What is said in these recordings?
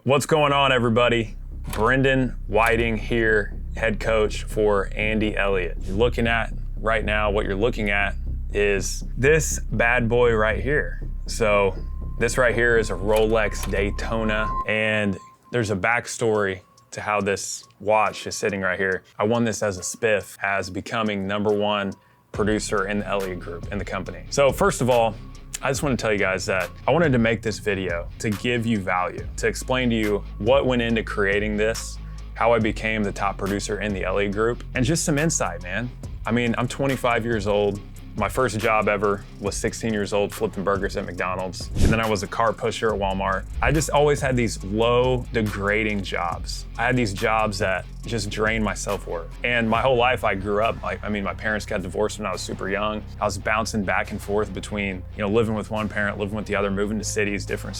What's going on, everybody? Brendan Whiting here, head coach for Andy Elliott. You're looking at right now, what you're looking at is this bad boy right here. So this right here is a Rolex Daytona, and there's a backstory to how this watch is sitting right here. I won this as a spiff, as becoming #1 producer in the Elliott Group, in the company. So first of all, I just want to tell you guys that I wanted to make this video to give you value, to explain to you what went into creating this, how I became the top producer in the Elliott Group, and just some insight, man. I mean, I'm 25 years old. My first job ever was 16 years old, flipping burgers at McDonald's. And then I was a car pusher at Walmart. I just always had these low, degrading jobs. I had these jobs that just drained my self-worth. And my whole life I grew up, my parents got divorced when I was super young. I was bouncing back and forth between, living with one parent, living with the other, moving to cities, different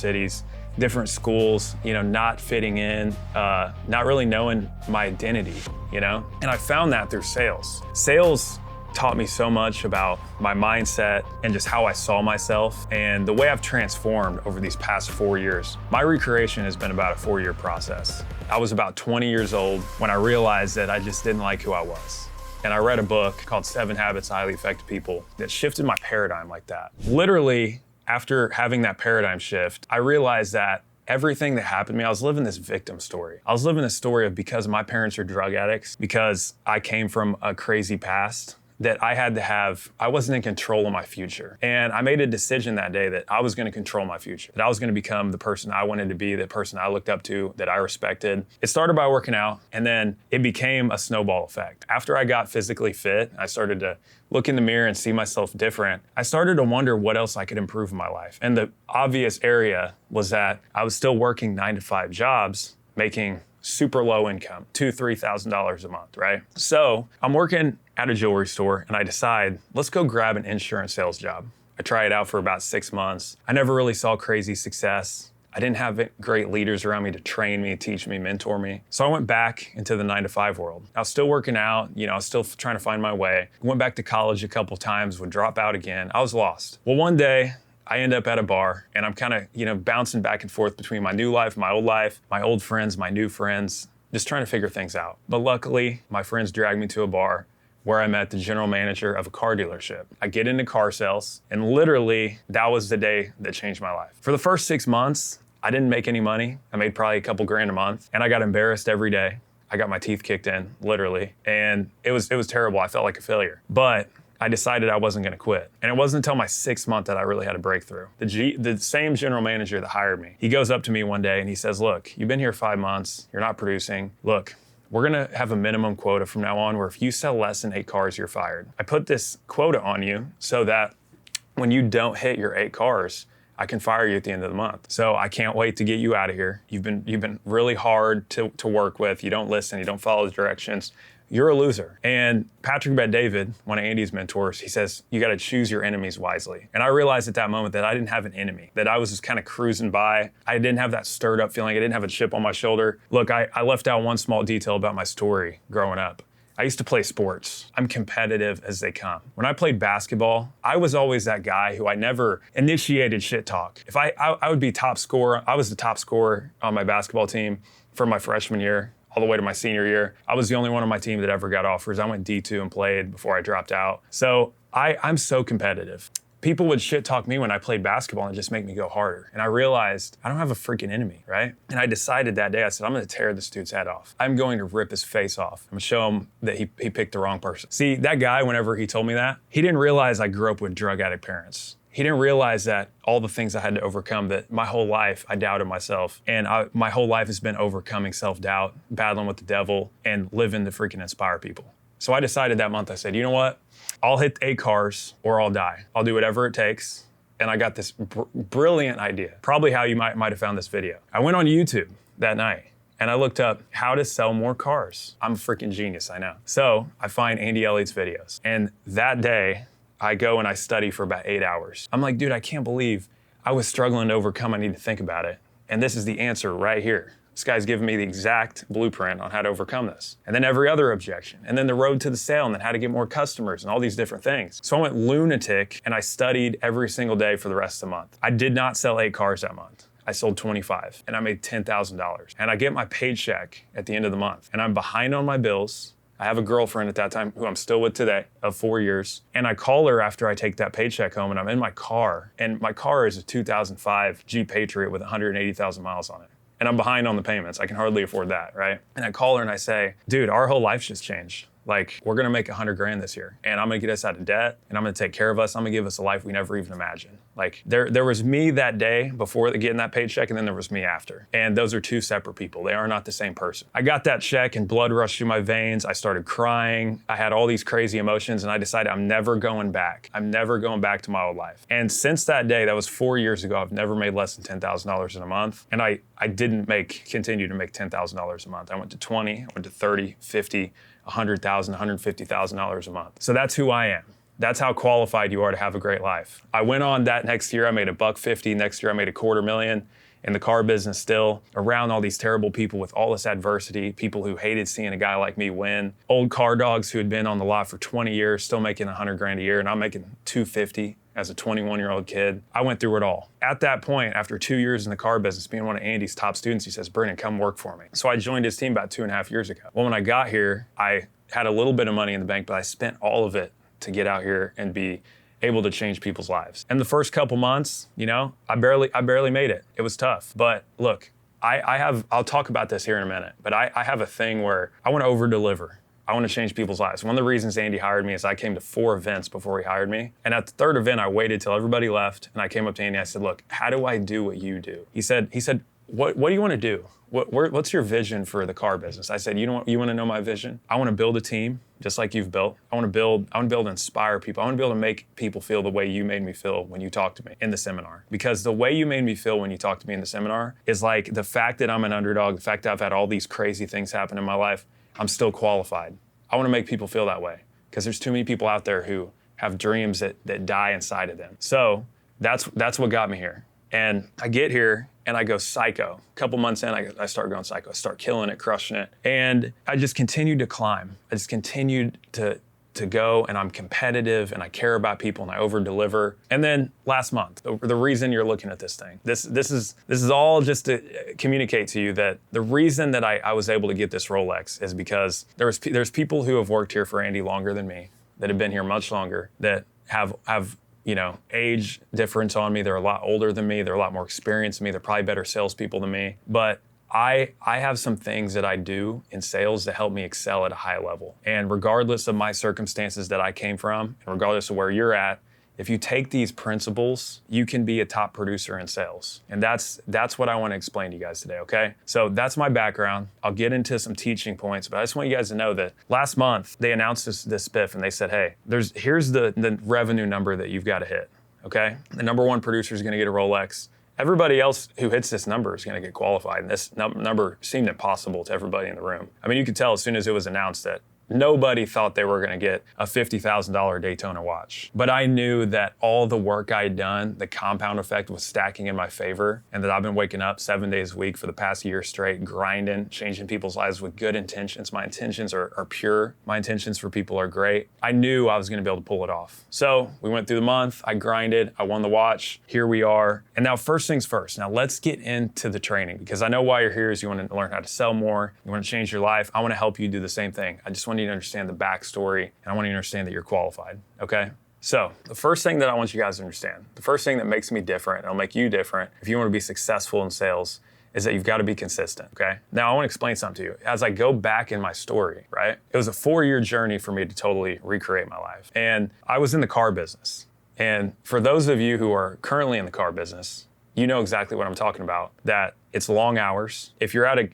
schools, not fitting in, not really knowing my identity, And I found that through sales. Sales taught me so much about my mindset and just how I saw myself and the way I've transformed over these past 4 years. My recreation has been about a 4-year process. I was about 20 years old when I realized that I just didn't like who I was. And I read a book called 7 Habits of Highly Effective People that shifted my paradigm like that. Literally, after having that paradigm shift, I realized that everything that happened to me, I was living this victim story. I was living this story of because my parents are drug addicts, because I came from a crazy past, that I wasn't in control of my future. And I made a decision that day that I was gonna control my future, that I was gonna become the person I wanted to be, the person I looked up to, that I respected. It started by working out, and then it became a snowball effect. After I got physically fit, I started to look in the mirror and see myself different. I started to wonder what else I could improve in my life. And the obvious area was that I was still working 9-to-5 jobs, making super low income, $2,000, $3,000 a month, right? So I'm working at a jewelry store and I decide, let's go grab an insurance sales job. I try it out for about 6 months. I never really saw crazy success. I didn't have great leaders around me to train me, teach me, mentor me. So I went back into the 9-to-5 world. I was still working out, I was still trying to find my way. Went back to college a couple times, would drop out again. I was lost. Well, one day, I end up at a bar and I'm kind of, bouncing back and forth between my new life, my old friends, my new friends, just trying to figure things out. But luckily, my friends dragged me to a bar where I met the general manager of a car dealership. I get into car sales, and literally that was the day that changed my life. For the first 6 months, I didn't make any money. I made probably a couple grand a month, and I got embarrassed every day. I got my teeth kicked in, literally, and it was terrible. I felt like a failure. But I decided I wasn't gonna quit. And it wasn't until my 6th month that I really had a breakthrough. The same general manager that hired me, he goes up to me one day and he says, look, you've been here 5 months, you're not producing. Look, we're gonna have a minimum quota from now on where if you sell less than 8 cars, you're fired. I put this quota on you so that when you don't hit your 8 cars, I can fire you at the end of the month. So I can't wait to get you out of here. You've been really hard to work with. You don't listen, you don't follow the directions. You're a loser. And Patrick Bet-David, one of Andy's mentors, he says, you gotta choose your enemies wisely. And I realized at that moment that I didn't have an enemy, that I was just kind of cruising by. I didn't have that stirred up feeling. I didn't have a chip on my shoulder. Look, I left out one small detail about my story growing up. I used to play sports. I'm competitive as they come. When I played basketball, I was always that guy who I never initiated shit talk. If I would be top scorer. I was the top scorer on my basketball team for my freshman year, all the way to my senior year. I was the only one on my team that ever got offers. I went D2 and played before I dropped out. So I'm so competitive. People would shit talk me when I played basketball and just make me go harder. And I realized I don't have a freaking enemy, right? And I decided that day, I said, I'm gonna tear this dude's head off. I'm going to rip his face off. I'm gonna show him that he picked the wrong person. See, that guy, whenever he told me that, he didn't realize I grew up with drug addict parents. He didn't realize that all the things I had to overcome, that my whole life I doubted myself. And my whole life has been overcoming self-doubt, battling with the devil, and living to freaking inspire people. So I decided that month, I said, you know what? I'll hit 8 cars or I'll die. I'll do whatever it takes. And I got this brilliant idea, probably how you might have found this video. I went on YouTube that night and I looked up how to sell more cars. I'm a freaking genius, I know. So I find Andy Elliott's videos. And that day, I go and I study for about 8 hours. I'm like, dude, I can't believe I was struggling to overcome. I need to think about it. And this is the answer right here. This guy's giving me the exact blueprint on how to overcome this. And then every other objection. And then the road to the sale, and then how to get more customers and all these different things. So I went lunatic and I studied every single day for the rest of the month. I did not sell 8 cars that month. I sold 25 and I made $10,000. And I get my paycheck at the end of the month and I'm behind on my bills. I have a girlfriend at that time who I'm still with today of 4 years. And I call her after I take that paycheck home and I'm in my car. And my car is a 2005 Jeep Patriot with 180,000 miles on it. And I'm behind on the payments. I can hardly afford that, right? And I call her and I say, dude, our whole life's just changed. Like, we're gonna make 100 grand this year and I'm gonna get us out of debt and I'm gonna take care of us. I'm gonna give us a life we never even imagined. Like, there was me that day before getting that paycheck and then there was me after. And those are two separate people. They are not the same person. I got that check and blood rushed through my veins. I started crying. I had all these crazy emotions and I decided I'm never going back. I'm never going back to my old life. And since that day, that was 4 years ago, I've never made less than $10,000 in a month. And I didn't continue to make $10,000 a month. I went to 20, I went to 30, 50, $100,000, $150,000 a month. So that's who I am. That's how qualified you are to have a great life. I went on that next year, I made $150. Next year, I made $250,000 in the car business still, around all these terrible people with all this adversity, people who hated seeing a guy like me win, old car dogs who had been on the lot for 20 years, still making 100 grand a year, and I'm making 250 as a 21-year-old kid. I went through it all. At that point, after 2 years in the car business, being one of Andy's top students, he says, Brendan, come work for me. So I joined his team about 2.5 years ago. Well, when I got here, I had a little bit of money in the bank, but I spent all of it to get out here and be able to change people's lives. And the first couple months, you know, I barely made it. It was tough. But look, I'll talk about this here in a minute, but I have a thing where I want to over-deliver. I want to change people's lives. One of the reasons Andy hired me is I came to 4 events before he hired me. And at the 3rd event, I waited till everybody left. And I came up to Andy, I said, look, how do I do what you do? He said, what do you want to do? What's your vision for the car business? I said, you want to know my vision? I want to build a team just like you've built. I want to be able to inspire people. I want to be able to make people feel the way you made me feel when you talked to me in the seminar. Because the way you made me feel when you talked to me in the seminar is like the fact that I'm an underdog, the fact that I've had all these crazy things happen in my life, I'm still qualified. I want to make people feel that way because there's too many people out there who have dreams that die inside of them. So that's what got me here. And I get here and I go psycho. A couple months in, I start going psycho. I start killing it, crushing it. And I just continued to climb. I just continued to go, and I'm competitive and I care about people and I over deliver. And then last month, the reason you're looking at this thing, this is all just to communicate to you that the reason that I was able to get this Rolex is because there's people who have worked here for Andy longer than me, that have been here much longer, that have you know, age difference on me. They're a lot older than me. They're a lot more experienced than me. They're probably better salespeople than me. But I have some things that I do in sales that help me excel at a high level. And regardless of my circumstances that I came from, and regardless of where you're at, if you take these principles, you can be a top producer in sales. And that's what I want to explain to you guys today, okay? So that's my background. I'll get into some teaching points, but I just want you guys to know that last month they announced this spiff and they said, hey, here's the revenue number that you've got to hit, okay? The number 1 producer is going to get a Rolex. Everybody else who hits this number is going to get qualified. And this number seemed impossible to everybody in the room. I mean, you could tell as soon as it was announced that nobody thought they were going to get a $50,000 Daytona watch. But I knew that all the work I had done, the compound effect was stacking in my favor, and that I've been waking up 7 days a week for the past year straight, grinding, changing people's lives with good intentions. My intentions are pure. My intentions for people are great. I knew I was going to be able to pull it off. So we went through the month, I grinded, I won the watch, here we are. And now first things first, now let's get into the training, because I know why you're here is you want to learn how to sell more, you want to change your life. I want to help you do the same thing. I just want you to understand the backstory, and I want you to understand that you're qualified, okay? So the first thing that I want you guys to understand, the first thing that makes me different, and it'll make you different if you want to be successful in sales, is that you've got to be consistent, okay? Now I want to explain something to you. As I go back in my story, right? It was a 4-year journey for me to totally recreate my life. And I was in the car business. And for those of you who are currently in the car business, you know exactly what I'm talking about, that it's long hours. If you're at a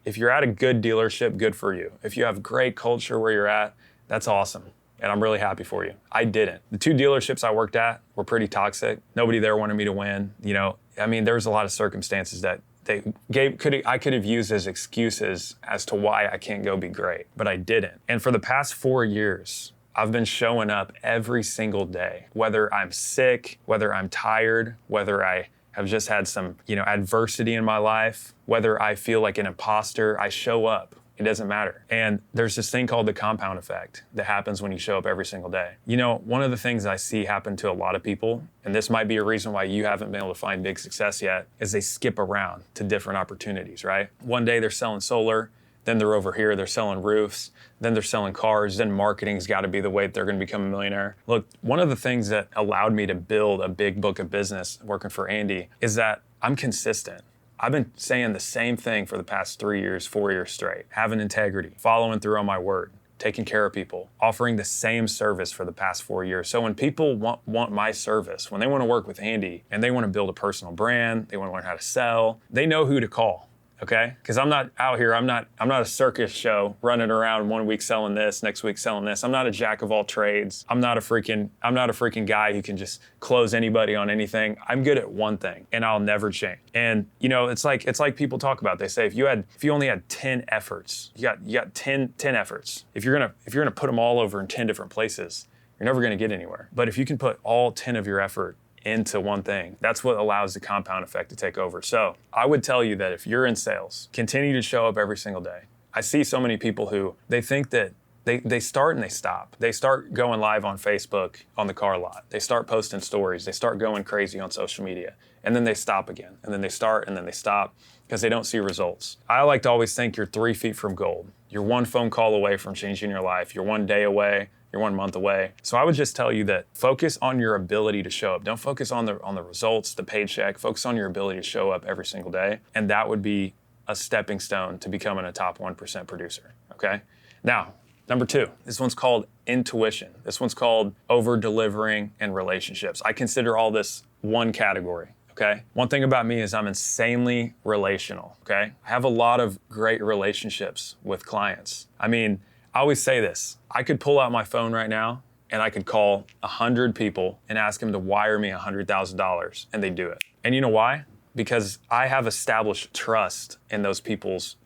good dealership, good for you. If you have great culture where you're at, that's awesome. And I'm really happy for you. I didn't. The 2 dealerships I worked at were pretty toxic. Nobody there wanted me to win. You know, I mean, there was a lot of circumstances that I could have used as excuses as to why I can't go be great, but I didn't. And for the past 4 years, I've been showing up every single day, whether I'm sick, whether I'm tired, whether I have just had some, adversity in my life, whether I feel like an imposter, I show up It doesn't matter. And there's this thing called the compound effect that happens when you show up every single day. You know, one of the things I see happen to a lot of people, and this might be a reason why you haven't been able to find big success yet, is they skip around to different opportunities, right? One day they're selling solar, then they're over here, they're selling roofs, then they're selling cars, then marketing's gotta be the way that they're gonna become a millionaire. Look, one of the things that allowed me to build a big book of business working for Andy is that I'm consistent. I've been saying the same thing for the past 3 years, 4 years straight. Having integrity, following through on my word, taking care of people, offering the same service for the past 4 years. So when people want my service, when they wanna work with Andy and they wanna build a personal brand, they wanna learn how to sell, they know who to call. Okay? Because I'm not out here, I'm not a circus show running around 1 week selling this, next week selling this. I'm not a jack of all trades. I'm not a freaking guy who can just close anybody on anything. I'm good at one thing and I'll never change. And you know, it's like people talk about, they say if you only had 10 efforts, you got 10 efforts. If you're gonna put them all over in 10 different places, you're never gonna get anywhere. But if you can put all 10 of your effort into one thing, that's what allows the compound effect to take over. So I would tell you that if you're in sales, continue to show up every single day. I see so many people who they think that they start and they stop. They start going live on Facebook on the car lot. They start posting stories. They start going crazy on social media. And then they stop again. And then they start and then they stop because they don't see results. I like to always think you're 3 feet from gold. You're one phone call away from changing your life. You're 1 day away. You're 1 month away. So I would just tell you that focus on your ability to show up. Don't focus on the results, the paycheck. Focus on your ability to show up every single day. And that would be a stepping stone to becoming a top 1% producer, okay? Now, number 2, this one's called intuition. This one's called over-delivering and relationships. I consider all this one category. Okay. One thing about me is I'm insanely relational. Okay. I have a lot of great relationships with clients. I mean, I always say this, I could pull out my phone right now and I could call 100 people and ask them to wire me $100,000 and they do it. And you know why? Because I have established trust in those people's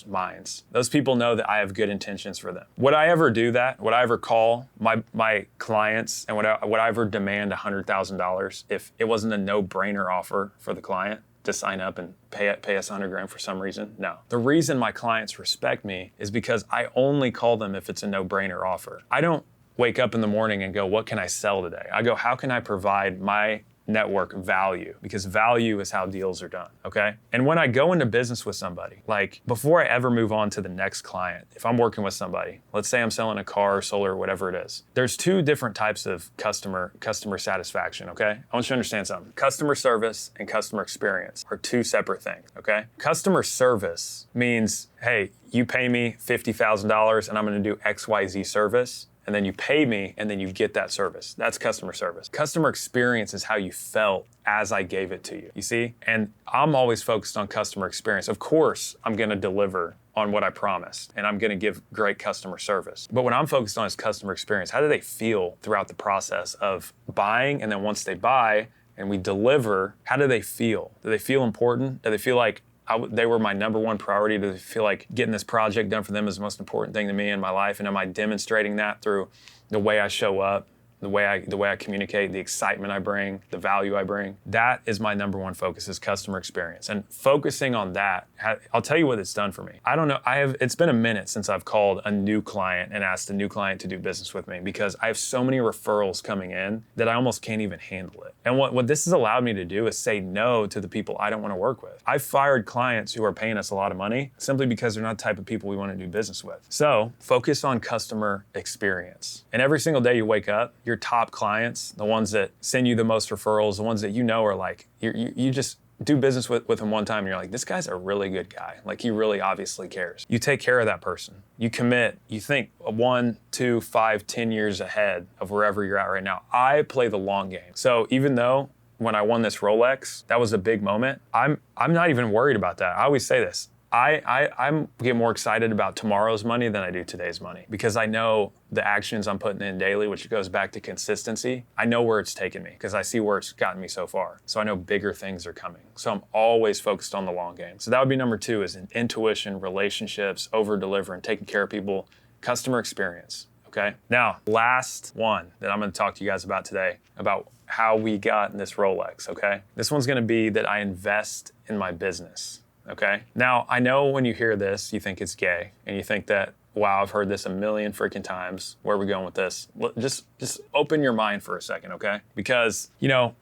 minds. Those people know that I have good intentions for them. Would I ever do that? Would I ever call my clients and would I ever demand $100,000 if it wasn't a no-brainer offer for the client to sign up and pay us $100,000 for some reason? No. The reason my clients respect me is because I only call them if it's a no-brainer offer. I don't wake up in the morning and go, what can I sell today? I go, how can I provide my network value? Because value is how deals are done, okay? And when I go into business with somebody, like before I ever move on to the next client, if I'm working with somebody, let's say I'm selling a car, solar, whatever it is, there's 2 different types of customer satisfaction, okay? I want you to understand something. Customer service and customer experience are 2 separate things, okay? Customer service means, hey, you pay me $50,000 and I'm gonna do XYZ service. And then you pay me and then you get that service. That's customer service. Customer experience is how you felt as I gave it to you, you see? And I'm always focused on customer experience. Of course, I'm gonna deliver on what I promised and I'm gonna give great customer service. But what I'm focused on is customer experience. How do they feel throughout the process of buying? And then once they buy and we deliver, how do they feel? Do they feel important? Do they feel like they were my number 1 priority? Do they feel like getting this project done for them is the most important thing to me in my life? And am I demonstrating that through the way I show up, the way I communicate, the excitement I bring, the value I bring? That is my number 1 focus, is customer experience. And focusing on that, I'll tell you what it's done for me. I don't know, it's been a minute since I've called a new client and asked a new client to do business with me because I have so many referrals coming in that I almost can't even handle it. And what this has allowed me to do is say no to the people I don't want to work with. I've fired clients who are paying us a lot of money simply because they're not the type of people we want to do business with. So focus on customer experience. And every single day you wake up, your top clients, the ones that send you the most referrals, the ones that you know are like, you just do business with them one time and you're like, this guy's a really good guy. Like, he really obviously cares. You take care of that person. You commit. You think 1, 2, 5, 10 years ahead of wherever you're at right now. I play the long game. So even though when I won this Rolex, that was a big moment, I'm not even worried about that. I always say this. I get more excited about tomorrow's money than I do today's money because I know the actions I'm putting in daily, which goes back to consistency. I know where it's taken me because I see where it's gotten me so far. So I know bigger things are coming. So I'm always focused on the long game. So that would be number 2, is intuition, relationships, over-delivering, taking care of people, customer experience, okay? Now, last one that I'm gonna talk to you guys about today, about how we got in this Rolex, okay? This one's gonna be that I invest in my business. okay? Now, I know when you hear this, you think it's gay, and you think that, wow, I've heard this a million freaking times. Where are we going with this? Just open your mind for a second, okay? Because, you know,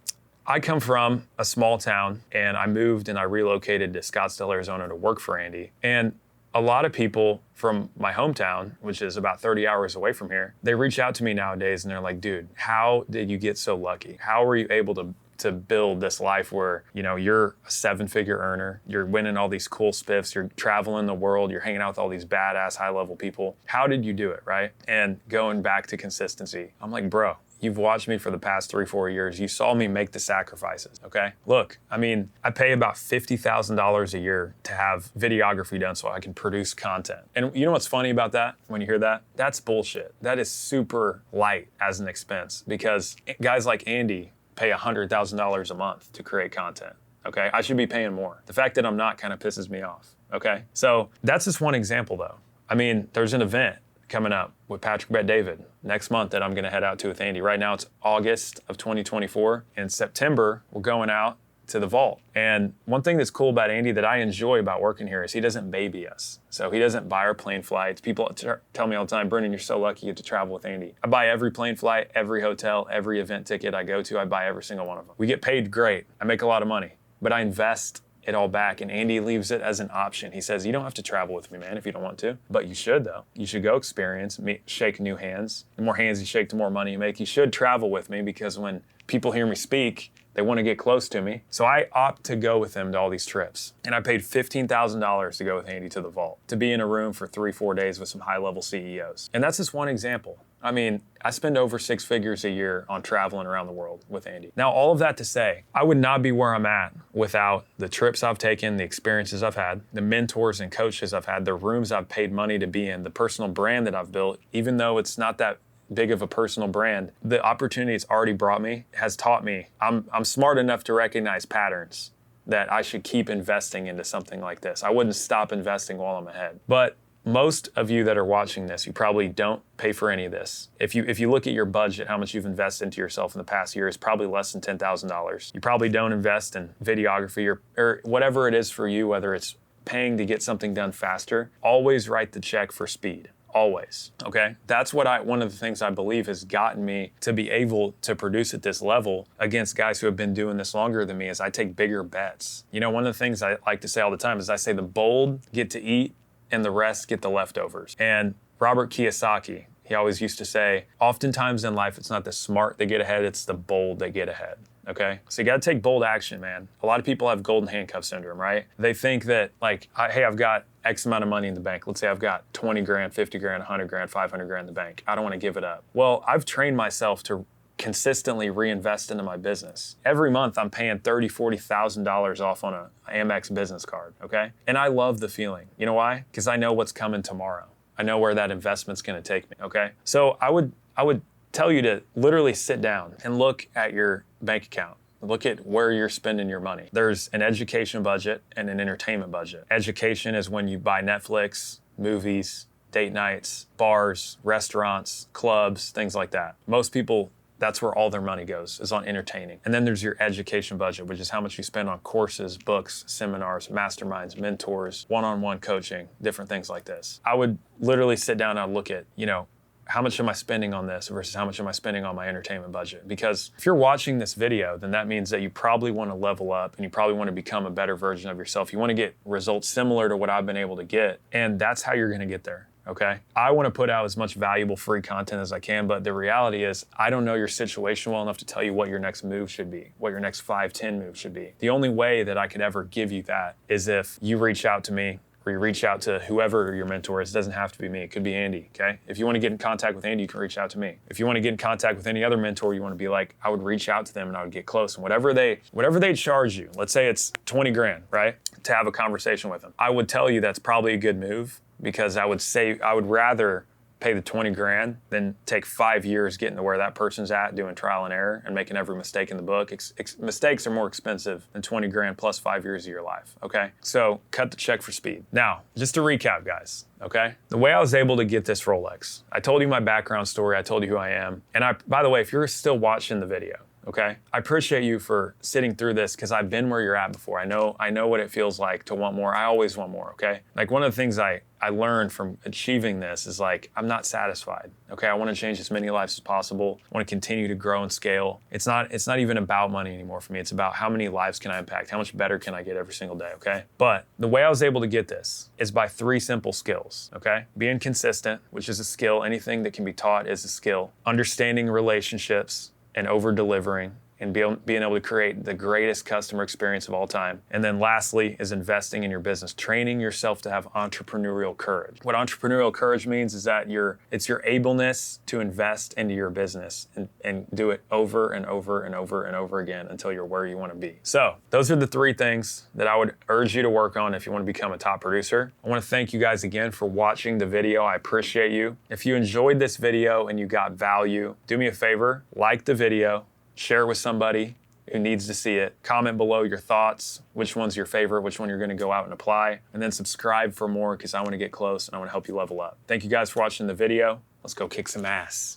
I come from a small town, and I moved and I relocated to Scottsdale, Arizona to work for Andy. And a lot of people from my hometown, which is about 30 hours away from here, they reach out to me nowadays and they're like, dude, how did you get so lucky? How were you able to build this life where, you know, you're a 7-figure earner, you're winning all these cool spiffs, you're traveling the world, you're hanging out with all these badass high-level people. How did you do it, right? And going back to consistency, I'm like, bro, you've watched me for the past 3-4 years. You saw me make the sacrifices, okay? Look, I mean, I pay about $50,000 a year to have videography done so I can produce content. And you know what's funny about that when you hear that? That's bullshit. That is super light as an expense because guys like Andy pay $100,000 a month to create content, okay? I should be paying more. The fact that I'm not kind of pisses me off, okay? So that's just one example though. I mean, there's an event coming up with Patrick Bet David next month that I'm gonna head out to with Andy. Right now it's August of 2024. In September, we're going out to the vault. And one thing that's cool about Andy that I enjoy about working here is he doesn't baby us. So he doesn't buy our plane flights. People tell me all the time, Brendan, you're so lucky you get to travel with Andy. I buy every plane flight, every hotel, every event ticket I go to, I buy every single one of them. We get paid great. I make a lot of money, but I invest it all back, and Andy leaves it as an option. He says, you don't have to travel with me, man, if you don't want to, but you should though. You should go experience, shake new hands. The more hands you shake, the more money you make. You should travel with me because when people hear me speak, they want to get close to me. So I opt to go with him to all these trips. And I paid $15,000 to go with Andy to the vault, to be in a room for 3-4 days with some high-level CEOs. And that's just one example. I mean, I spend over 6 figures a year on traveling around the world with Andy. Now, all of that to say, I would not be where I'm at without the trips I've taken, the experiences I've had, the mentors and coaches I've had, the rooms I've paid money to be in, the personal brand that I've built, even though it's not that big of a personal brand, the opportunity it's already brought me has taught me I'm smart enough to recognize patterns that I should keep investing into something like this. I wouldn't stop investing while I'm ahead. But most of you that are watching this, you probably don't pay for any of this. If you look at your budget, how much you've invested into yourself in the past year is probably less than $10,000. You probably don't invest in videography or whatever it is for you, whether it's paying to get something done faster. Always write the check for speed. Always, okay? That's one of the things I believe has gotten me to be able to produce at this level against guys who have been doing this longer than me is I take bigger bets. You know, one of the things I like to say all the time is I say the bold get to eat and the rest get the leftovers. And Robert Kiyosaki, he always used to say, oftentimes in life, it's not the smart that get ahead, it's the bold that get ahead. Okay, so you gotta take bold action, man. A lot of people have golden handcuff syndrome, right? They think that like, hey, I've got X amount of money in the bank. Let's say I've got 20 grand, 50 grand, 100 grand, 500 grand in the bank. I don't wanna give it up. Well, I've trained myself to consistently reinvest into my business. Every month I'm paying $30,000, $40,000 off on a Amex business card, okay? And I love the feeling. You know why? Because I know what's coming tomorrow. I know where that investment's gonna take me, okay? So I would tell you to literally sit down and look at your bank account. Look at where you're spending your money. There's an education budget and an entertainment budget. Education is when you buy Netflix, movies, date nights, bars, restaurants, clubs, things like that. Most people, that's where all their money goes, is on entertaining. And then there's your education budget, which is how much you spend on courses, books, seminars, masterminds, mentors, one-on-one coaching, different things like this. I would literally sit down and look at, you know, how much am I spending on this versus how much am I spending on my entertainment budget? Because if you're watching this video, then that means that you probably want to level up and you probably want to become a better version of yourself. You want to get results similar to what I've been able to get, and that's how you're going to get there. Okay. I want to put out as much valuable free content as I can, but the reality is I don't know your situation well enough to tell you what your next move should be, what your next 5, 10 move should be. The only way that I could ever give you that is if you reach out to me or you reach out to whoever your mentor is. It doesn't have to be me. It could be Andy, okay? If you want to get in contact with Andy, you can reach out to me. If you want to get in contact with any other mentor, you want to be like, I would reach out to them and I would get close. And whatever they charge you, let's say it's 20 grand, right? To have a conversation with them. I would tell you that's probably a good move because I would rather pay the 20 grand than take 5 years getting to where that person's at doing trial and error and making every mistake in the book. Mistakes are more expensive than 20 grand plus 5 years of your life, okay? So cut the check for speed. Now, just to recap, guys, okay? The way I was able to get this Rolex, I told you my background story, I told you who I am. And by the way, if you're still watching the video, okay? I appreciate you for sitting through this because I've been where you're at before. I know what it feels like to want more. I always want more, okay? Like one of the things I learned from achieving this is like, I'm not satisfied, okay? I want to change as many lives as possible. I want to continue to grow and scale. It's not even about money anymore for me. It's about how many lives can I impact? How much better can I get every single day, okay? But the way I was able to get this is by 3 simple skills, okay? Being consistent, which is a skill. Anything that can be taught is a skill. Understanding relationships and over-delivering, and being able to create the greatest customer experience of all time. And then lastly is investing in your business, training yourself to have entrepreneurial courage. What entrepreneurial courage means is that it's your ableness to invest into your business and do it over and over and over and over again until you're where you want to be. So those are the 3 things that I would urge you to work on if you want to become a top producer. I want to thank you guys again for watching the video. I appreciate you. If you enjoyed this video and you got value, do me a favor, like the video, share it with somebody who needs to see it. Comment below your thoughts, which one's your favorite, which one you're gonna go out and apply, and then subscribe for more because I wanna get close and I wanna help you level up. Thank you guys for watching the video. Let's go kick some ass.